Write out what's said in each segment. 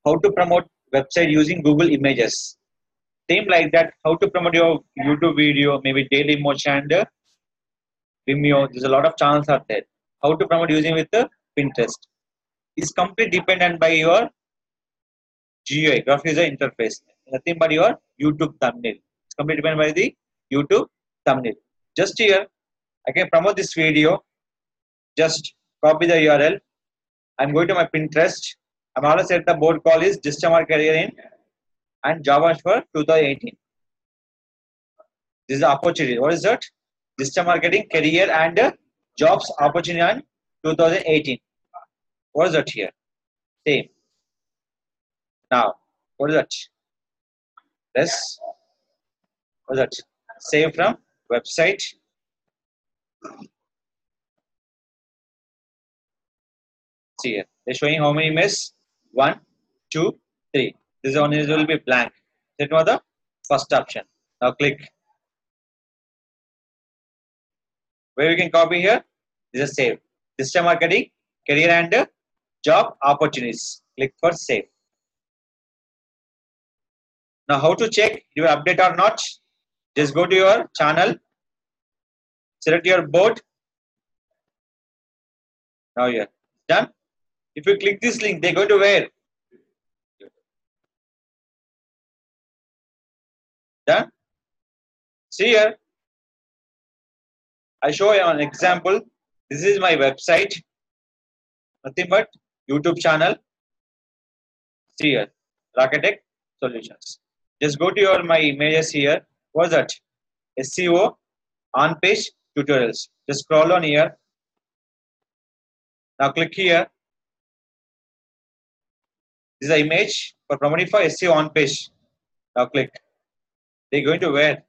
how to promote website using Google Images. Same like that, how to promote your YouTube video, maybe Daily Motion and Vimeo. There's a lot of channels out there. How to promote using with the Pinterest is completely dependent by your GUI, graph user interface. Nothing but your YouTube thumbnail. It's completely dependent by the YouTube thumbnail. Just here, I can promote this video. Just copy the URL. I'm going to my Pinterest. I'm already set the board call is Digital Career in and Java for 2018. This is the opportunity. What is that? Digital marketing, career and jobs opportunity on 2018. What is that here? Same. Now, what is that? This. What is that? Save from website. See here. They're showing how many images? 1, 2, 3. This one is will be blank. That was the first option. Now click. Where we can copy here? This is save. Digital marketing, career and job opportunities. Click for save. Now how to check you update or not? Just go to your channel. Select your board. Now here. Done. If you click this link, they go to where? Done. See here. I show you an example. This is my website. Nothing but YouTube channel. See here. Rakesh Solutions. Just go to your my images here. What's that? SEO on page tutorials. Just scroll on here. Now click here. This is the image for promoting for SEO on page. Now click. They're going to where?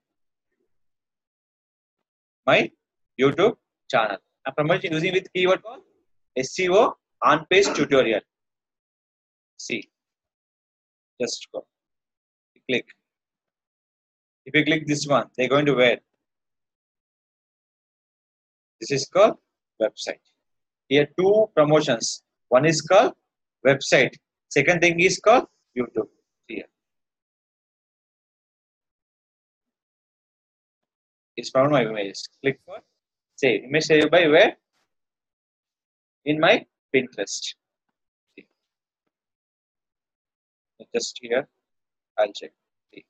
My YouTube channel. I'm promoting using with keyword called SEO on page tutorial. See. Just go. Click. If you click this one, they're going to where? This is called website. Here two promotions. One is called website. Second thing is called YouTube. Here. It's found my images. Click for save. Image save by where? In my Pinterest. See. Just here. I'll check. See.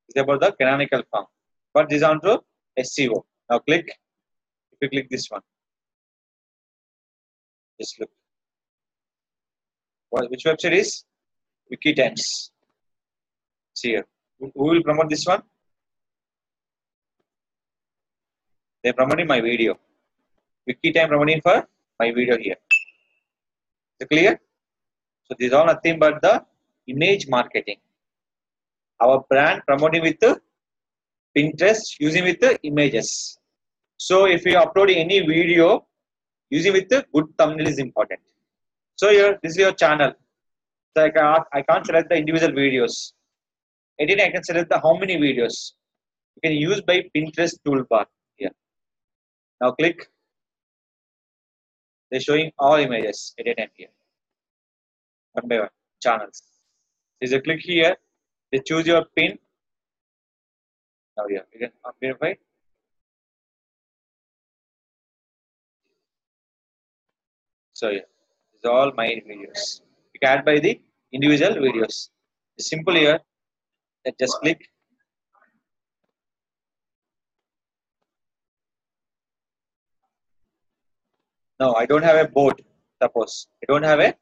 It's about the canonical form. But this is on to SEO. Now click. If you click this one. Just look. Which website is? Wiki Times. See here. Who will promote this one? They're promoting my video. Wiki Time promoting for my video here. Is it clear? So this is all nothing but the image marketing. Our brand promoting with the Pinterest using with the images. So if you upload any video using with the good thumbnail is important. So here this is your channel. So I can't select the individual videos. Editing I can select the how many videos. You can use by Pinterest toolbar here. Now click. They're showing all images at a time here. One by one. Channels. There's a click here. They choose your pin. Now here. You can verify. So yeah. These are all my videos. You can add by the individual videos. It's simple here. Just click. No, I don't have a board. Suppose I don't have a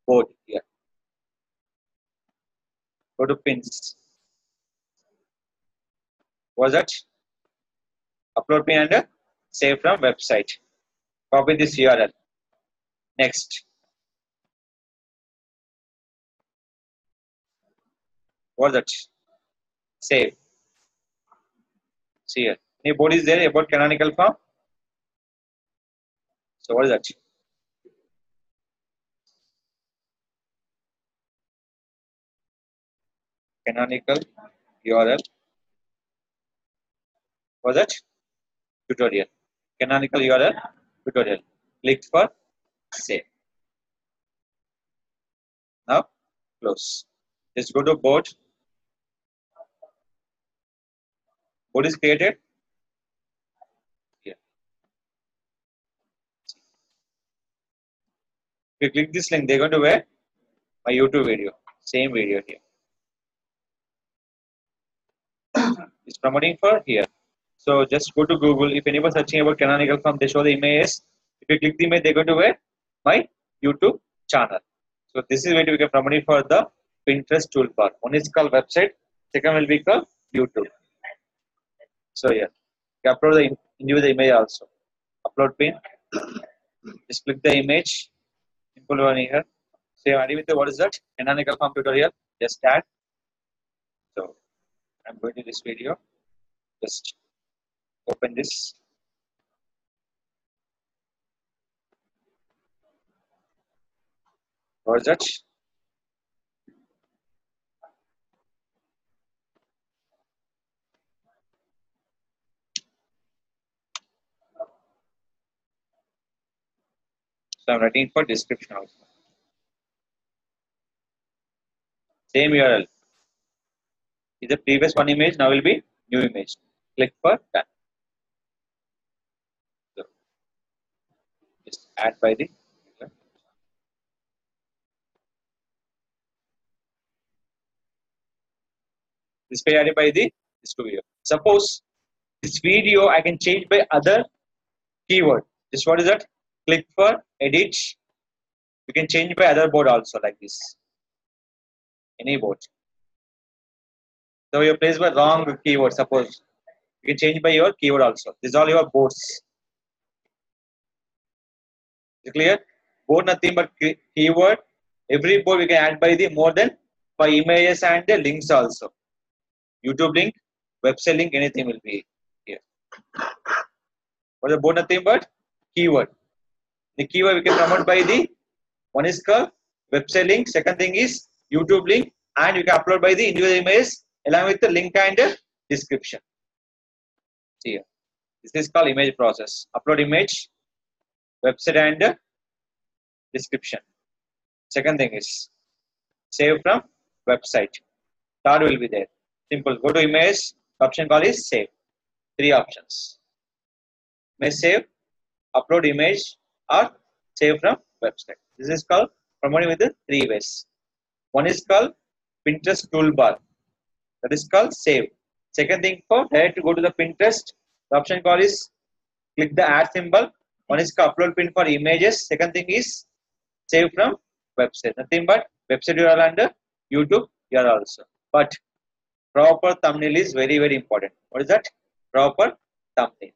board here. Go to pins. What's that? Upload pin and save from website. Copy this URL. Next. What's that? Save. See here. Any board is there about canonical form? So what is that? Canonical URL. What is that? Tutorial. Canonical URL tutorial. Click for save. Close. Just go to board. Board is created. Here. If you click this link, they're going to where? My YouTube video. Same video here. It's promoting for here. So just go to Google. If anyone searching about canonical form, they show the images. If you click the image, they're going to where? My YouTube channel. So this is going to be promoting for the Pinterest toolbar. One is called website. Second will be called YouTube. So yeah, you upload the individual image also. Upload pin. Just click the image. Simple one here. So I'm ready with the what is that? Canonical form tutorial. Just add. So I'm going to this video. Just open this. What is that? So I'm writing for description also. Same URL. Is the previous one image, now will be new image. Click for done. So just add by the this page added by the this video. Suppose this video I can change by other keyword. This what is that? Click for edit. You can change by other board also like this. Any board. So you place by wrong keyword. Suppose you can change by your keyword also. This is all your boards. Is it clear? Board nothing but keyword. Every board we can add by the more than 5 images and the links also. YouTube link, website link, anything will be here. What is the board nothing but keyword. The keyword we can promote by the one is called website link. Second thing is YouTube link, and you can upload by the individual images along with the link and the description. See here. This is called image process. Upload image, website and description. Second thing is save from website. Third will be there. Simple. Go to image. Option call is save. 3 options. May save, upload image, or save from website. This is called promoting with the 3 ways. One is called Pinterest toolbar. That is called save. Second thing for direct to go to the Pinterest. The option call is click the add symbol. One is called upload pin for images. Second thing is save from website. Nothing but website URL and YouTube URL also. But proper thumbnail is very important. What is that? Proper thumbnail.